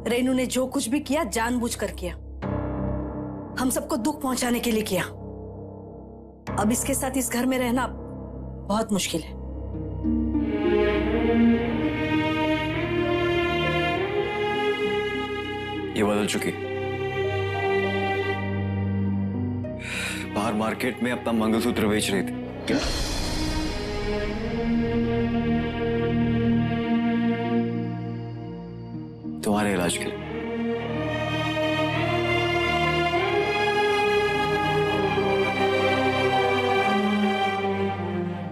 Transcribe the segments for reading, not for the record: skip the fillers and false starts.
रेनू ने जो कुछ भी किया जानबूझकर किया, हम सबको दुख पहुंचाने के लिए किया। अब इसके साथ इस घर में रहना बहुत मुश्किल है। ये बदल चुकी, बाहर मार्केट में अपना मंगलसूत्र बेच रही थी। क्या? तुम्हारे इलाज के लिए।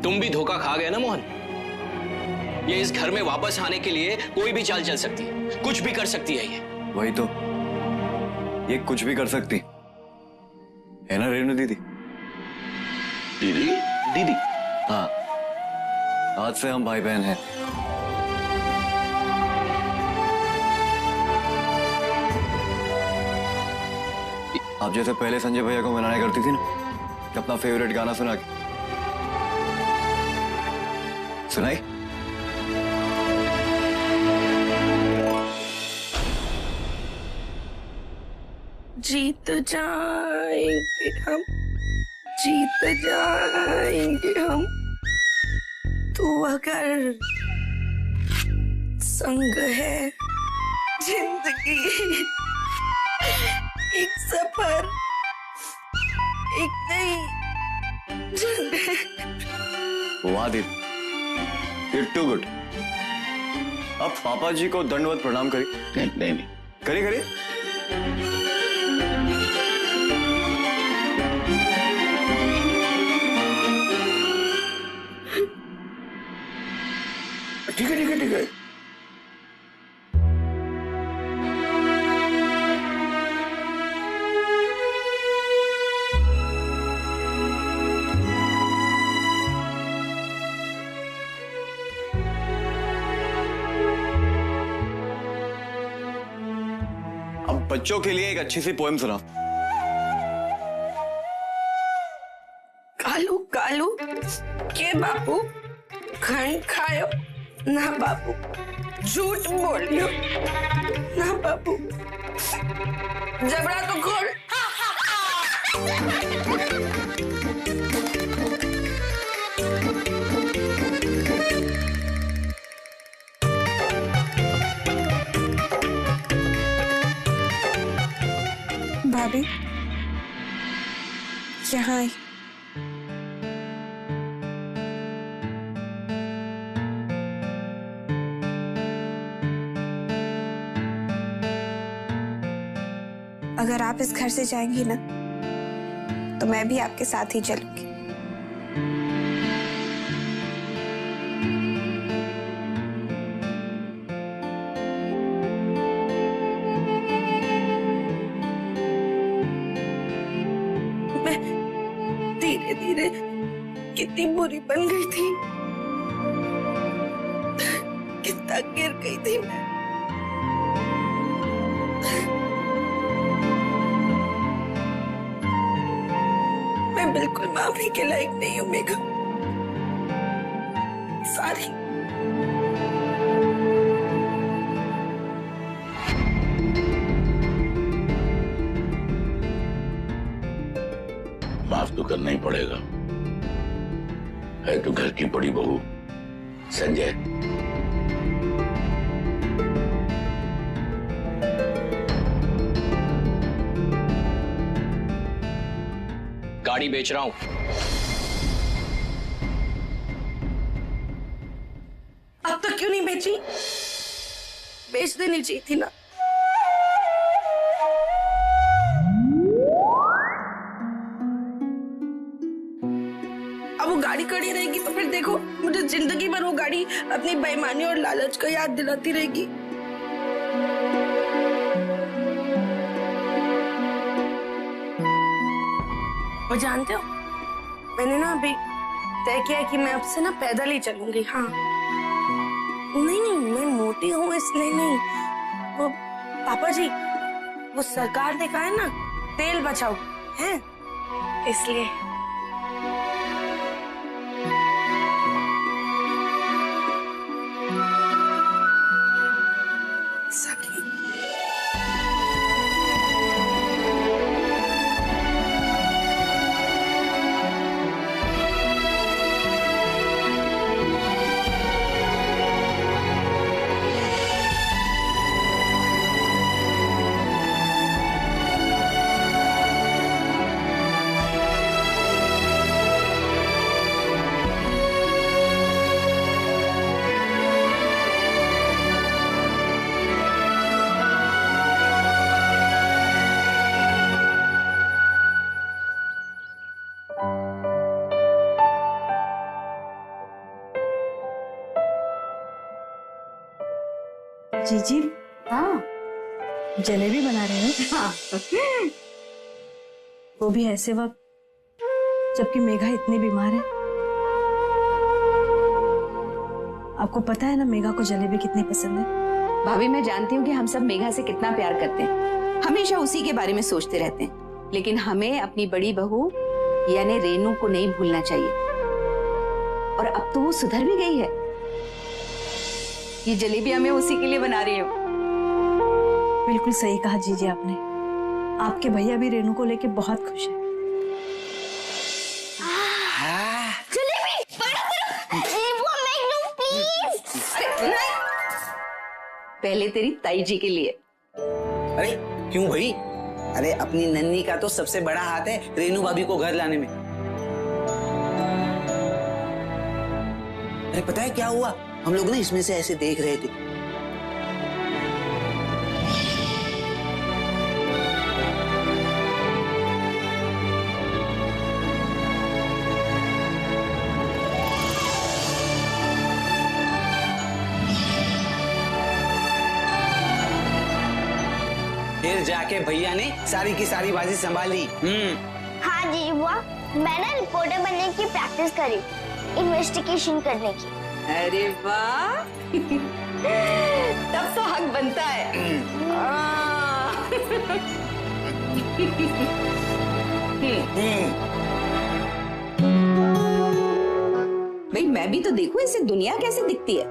तुम भी धोखा खा गए ना मोहन। ये इस घर में वापस आने के लिए कोई भी चाल चल सकती है, कुछ भी कर सकती है। ये वही तो, ये कुछ भी कर सकती है ना रेनू दीदी? दीदी? दीदी? हाँ, आज से हम भाई बहन हैं। आप जैसे पहले संजय भैया को मनाने करती थी ना कि अपना फेवरेट गाना सुना के, सुनाई? जीत जाएंगे हम, जीत जाएंगे हम, तू अगर संग है। जिंदगी एक सफर, एक नई जंग है। वाह दीदी, इट्स टू गुड। अब पापा जी को दंडवत प्रणाम करी। नहीं नहीं नहीं, करी करी। ठीक है ठीक है ठीक है। अब बच्चों के लिए एक अच्छी सी पोएम सुना। कालू कालू के बापू खंड खायो ना बापू, झूठ बोलियो ना बापू, जबड़ा तो खोल। भाभी यहाँ आई। अगर आप इस घर से जाएंगी ना तो मैं भी आपके साथ ही चलूंगी। मैं धीरे धीरे कितनी बुरी बन गई थी, कितना गिर गई थी मैं। मैं बिल्कुल माफी के लायक नहीं हूं मेघा। सॉरी। माफ तो करना ही पड़ेगा, है तो घर की बड़ी बहू संजय। गाड़ी बेच रहा हूं। अब तक क्यों नहीं बेची? बेच देनी चाहिए थी ना। अब वो गाड़ी खड़ी रहेगी तो फिर देखो मुझे जिंदगी भर वो गाड़ी अपनी बेईमानी और लालच को याद दिलाती रहेगी। और जानते हो, मैंने ना अभी तय किया है कि मैं अब से ना पैदल ही चलूंगी। हाँ, नहीं नहीं, मैं मोटी हूँ इसलिए नहीं। वो पापा जी, वो सरकार ने कहा है ना तेल बचाओ, है इसलिए। सखी जीजी, हाँ जलेबी बना रहे हो? हाँ। वो भी ऐसे वक्त जबकि मेघा इतनी बीमार है। आपको पता है ना मेघा को जलेबी कितनी पसंद है। भाभी मैं जानती हूँ कि हम सब मेघा से कितना प्यार करते हैं, हमेशा उसी के बारे में सोचते रहते हैं, लेकिन हमें अपनी बड़ी बहू यानी रेनू को नहीं भूलना चाहिए। और अब तो वो सुधर भी गई है। ये जलेबियां मैं उसी के लिए बना रही हूँ। बिल्कुल सही कहा जीजी आपने। आपके भैया भी रेनू को लेके बहुत खुश है। पहले तेरी ताई जी के लिए। अरे क्यों भाई? अरे अपनी नन्नी का तो सबसे बड़ा हाथ है रेनू भाभी को घर लाने में। अरे पता है क्या हुआ? हम लोग ना इसमें से ऐसे देख रहे थे। फिर जाके भैया ने सारी की सारी बाजी संभाली। हाँ जीजू बुआ, मैंने रिपोर्टर बनने की प्रैक्टिस करी, इन्वेस्टिगेशन करने की। अरे वाह तब तो हक बनता है। भाई मैं भी तो देखूं इसे दुनिया कैसे दिखती है।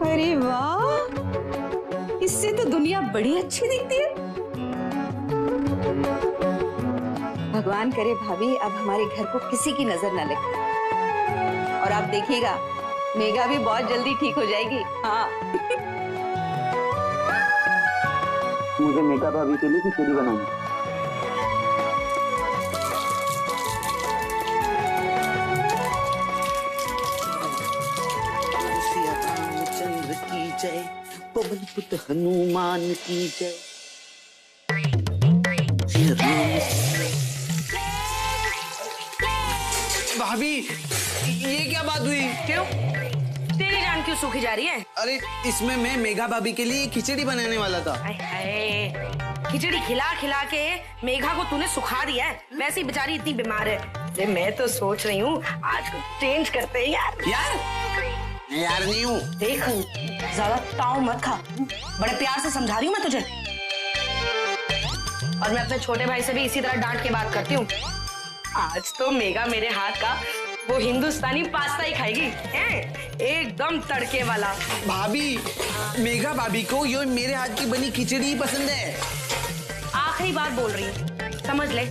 अरे वाह, इससे तो दुनिया बड़ी अच्छी दिखती है। भगवान करे भाभी अब हमारे घर को किसी की नजर न लगे। और आप देखिएगा मेघा भी बहुत जल्दी ठीक हो जाएगी। हाँ मुझे मेघा भाभी के लिए खिचड़ी बनानी। रामचंद्र की जय, पवन पुत्र हनुमान की जय। भाभी ये क्या बात हुई? क्यों? तेरी जान क्यों सूखी जा रही है? अरे इसमें मैं मेघा भाभी के लिए खिचड़ी बनाने वाला था। खिचड़ी खिला खिला के मेघा को तूने सुखा दिया है। वैसे ही बेचारी इतनी बीमार है। अरे मैं तो सोच रही हूँ आज कुछ चेंज करते हैं यार। यार नहीं हूँ। देख ज्यादा ताव मत खा, बड़े प्यार से समझा रही हूँ मैं तुझे। और मैं अपने छोटे भाई से भी इसी तरह डांट के बात करती हूँ। आज तो मेघा मेरे हाथ का वो हिंदुस्तानी पास्ता ही खाएगी, एकदम तड़के वाला। भाभी मेघा भाभी को ये मेरे हाथ की बनी खिचड़ी ही पसंद है। आखिरी बार बोल रही हूँ, समझ ले।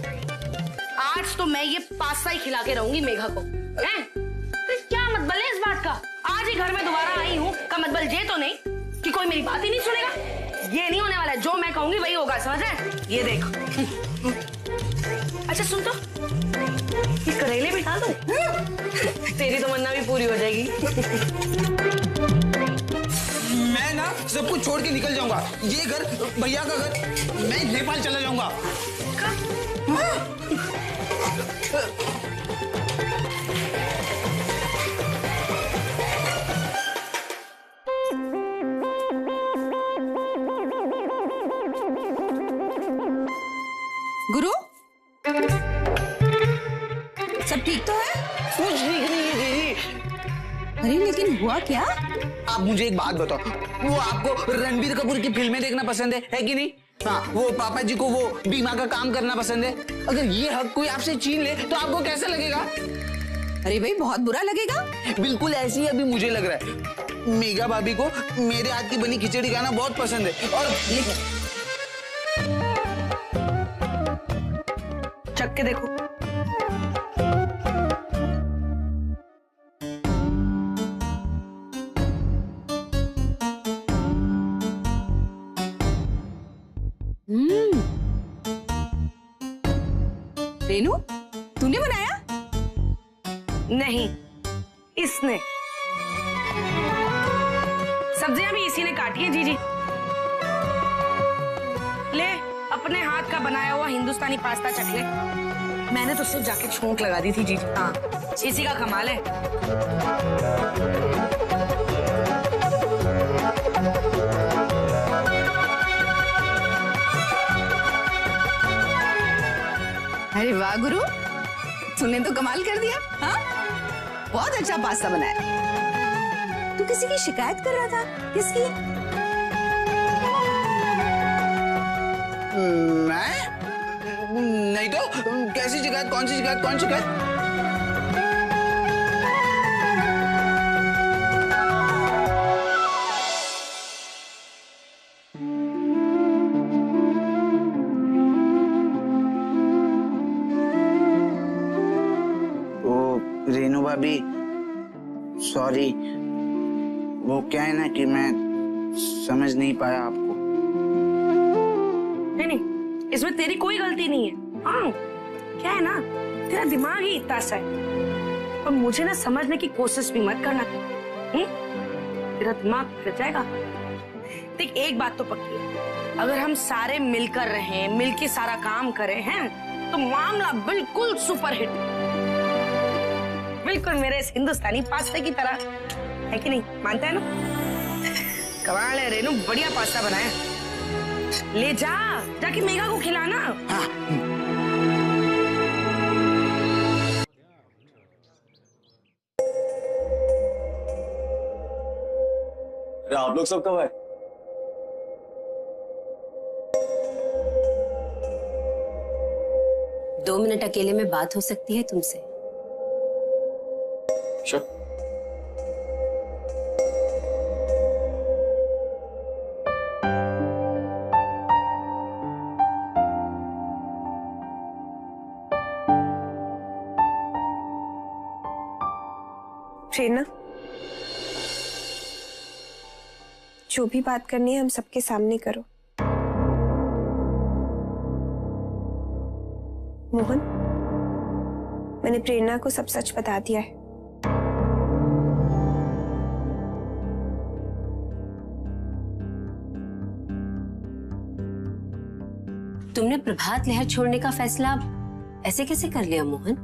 आज तो मैं ये पास्ता ही खिला के रहूंगी मेघा को। तो क्या मतलब है इस बात का? आज ही घर में दोबारा आई हूँ का मतलब ये तो नहीं कि कोई मेरी बात ही नहीं सुनेगा। ये नहीं होने वाला है, जो मैं कहूंगी वही होगा, समझ है? ये देख। अच्छा सुन तो, ये करेले भी डाल दूं? तेरी तमन्ना भी पूरी हो जाएगी। मैं ना सब कुछ छोड़ के निकल जाऊंगा। ये घर भैया का घर, मैं नेपाल चला जाऊंगा। गुरु सब ठीक तो है? कुछ ठीक नहीं है दीदी। अरे लेकिन हुआ क्या? आप मुझे एक बात बताओ, वो आपको रणबीर कपूर की फिल्में देखना पसंद है कि नहीं? हाँ, वो पापा जी को वो बीमा का काम करना पसंद है। अगर ये हक कोई आपसे छीन ले तो आपको कैसा लगेगा? अरे भाई बहुत बुरा लगेगा। बिल्कुल ऐसे ही अभी मुझे लग रहा है। मेघा भाभी को मेरे हाथ की बनी खिचड़ी खाना बहुत पसंद है। और चख के देखो। रेनू तूने बनाया? नहीं, इसने। सब्जियां भी इसी ने काटी है जीजी। ले अपने हाथ का बनाया हुआ हिंदुस्तानी पास्ता चख ले। मैंने तो सिर्फ जाके छोंक लगा दी थी जीजू। हाँ, इसी का कमाल है। अरे वाह गुरु, तूने तो कमाल कर दिया। हाँ, बहुत अच्छा पास्ता बनाया। तू किसी की शिकायत कर रहा था? किसकी? मैं नहीं तो। कैसी शिकायत? कौन सी शिकायत? कौन शिकायत? वो रेनू भाभी, सॉरी, वो क्या है ना कि मैं समझ नहीं पाया आपको। नहीं, इसमें तेरी कोई गलती नहीं है। हाँ, क्या है ना, तेरा दिमाग ही इतना सा है और मुझे ना समझने की कोशिश भी मत करना। तेरा दिमाग फिर जाएगा। देख, एक बात तो पक्की है, अगर हम सारे मिलकर रहें, मिलके सारा काम करें हैं, तो मामला बिल्कुल सुपरहिट, बिल्कुल मेरे इस हिंदुस्तानी पास्ता की तरह है कि नहीं? मानता है ना? कमाल है रेनू, बढ़िया पास्ता बनाया। ले जा, जाके मेघा को खिलाना। हाँ। अरे आप लोग सब कब आए? दो मिनट अकेले में बात हो सकती है तुमसे? Sure. प्रेरणा, जो भी बात करनी है हम सबके सामने करो। मोहन, मैंने प्रेरणा को सब सच बता दिया है। तुमने प्रभात लहर छोड़ने का फैसला ऐसे कैसे कर लिया मोहन?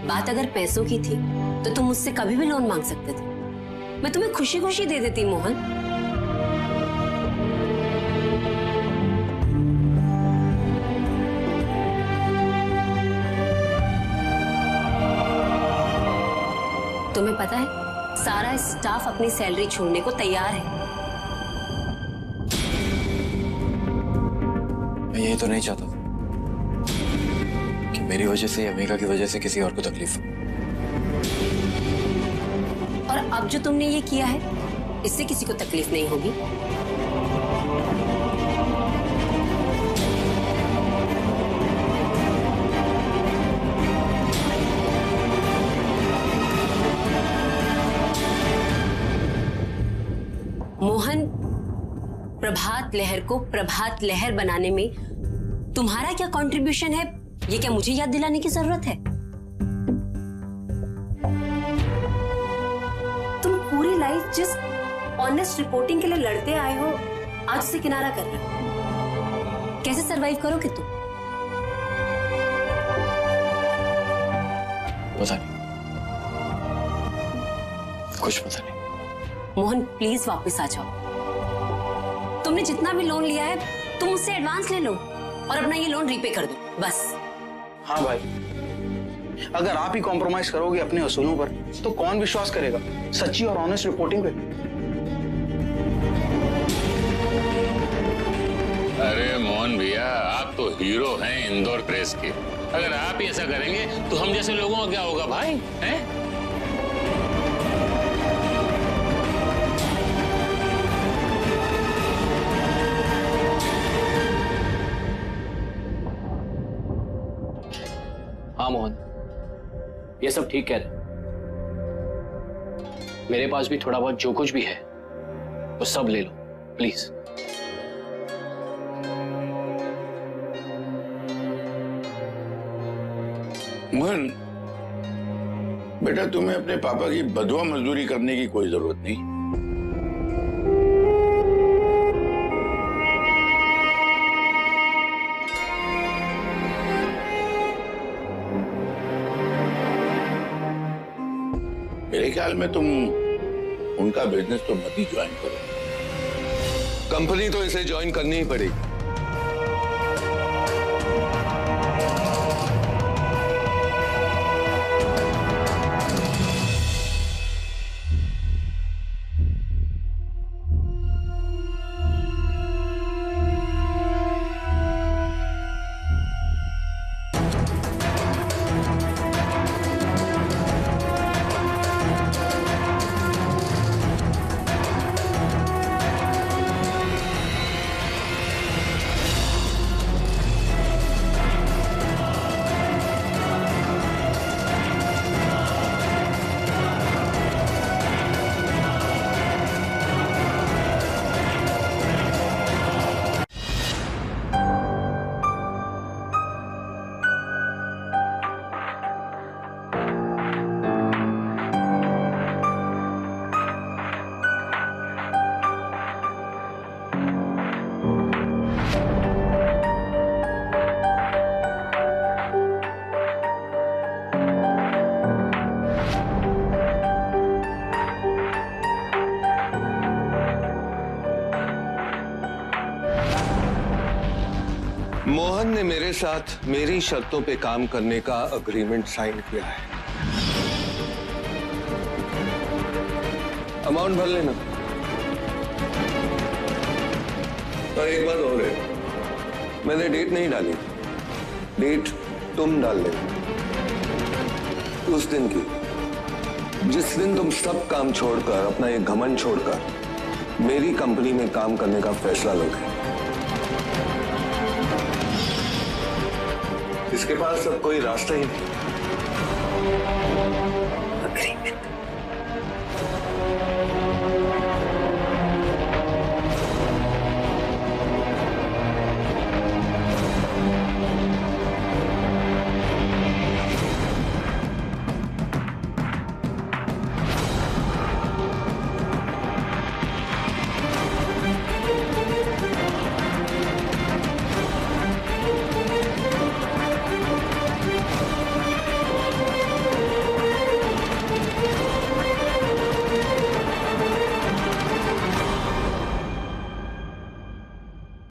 बात अगर पैसों की थी तो तुम मुझसे कभी भी लोन मांग सकते थे। मैं तुम्हें खुशी खुशी दे देती मोहन। तुम्हें पता है, सारा स्टाफ अपनी सैलरी छोड़ने को तैयार है। मैं यही तो नहीं चाहता कि मेरी वजह से या मेघा की वजह से किसी और को तकलीफ हो। और अब जो तुमने ये किया है, इससे किसी को तकलीफ नहीं होगी। मोहन, प्रभात लहर को प्रभात लहर बनाने में तुम्हारा क्या कंट्रीब्यूशन है, ये क्या मुझे याद दिलाने की जरूरत है? तुम पूरी लाइफ जिस ऑनेस्ट रिपोर्टिंग के लिए लड़ते आए हो, आज से किनारा कर रहे हो। कैसे सरवाइव करोगे तुम? पता नहीं, कुछ पता नहीं। मोहन प्लीज वापस आ जाओ। तुमने जितना भी लोन लिया है, तुम उससे एडवांस ले लो और अपना ये लोन रीपे कर दो, बस। हाँ भाई, अगर आप ही कॉम्प्रोमाइज करोगे अपने असूलों पर, तो कौन विश्वास करेगा सच्ची और ऑनेस्ट रिपोर्टिंग पे? अरे मोहन भैया, आप तो हीरो हैं इंदौर प्रेस के। अगर आप ही ऐसा करेंगे तो हम जैसे लोगों का क्या होगा भाई? हैं? हाँ मोहन, ये सब ठीक कह रहे। मेरे पास भी थोड़ा बहुत जो कुछ भी है वो सब ले लो प्लीज। मोहन बेटा, तुम्हें अपने पापा की बदुआ मजदूरी करने की कोई जरूरत नहीं। ख्याल में तुम उनका बिजनेस तो मत ही ज्वाइन करो। कंपनी तो इसे ज्वाइन करनी ही पड़ेगी। मोहन ने मेरे साथ मेरी शर्तों पे काम करने का अग्रीमेंट साइन किया है। अमाउंट भर लेना। और एक बात और है, मैंने डेट नहीं डाली, डेट तुम डाल लेना उस दिन की, जिस दिन तुम सब काम छोड़कर, अपना ये घमंड छोड़कर मेरी कंपनी में काम करने का फैसला लोगे। इसके पास अब कोई रास्ता ही नहीं। अग्रीमेंट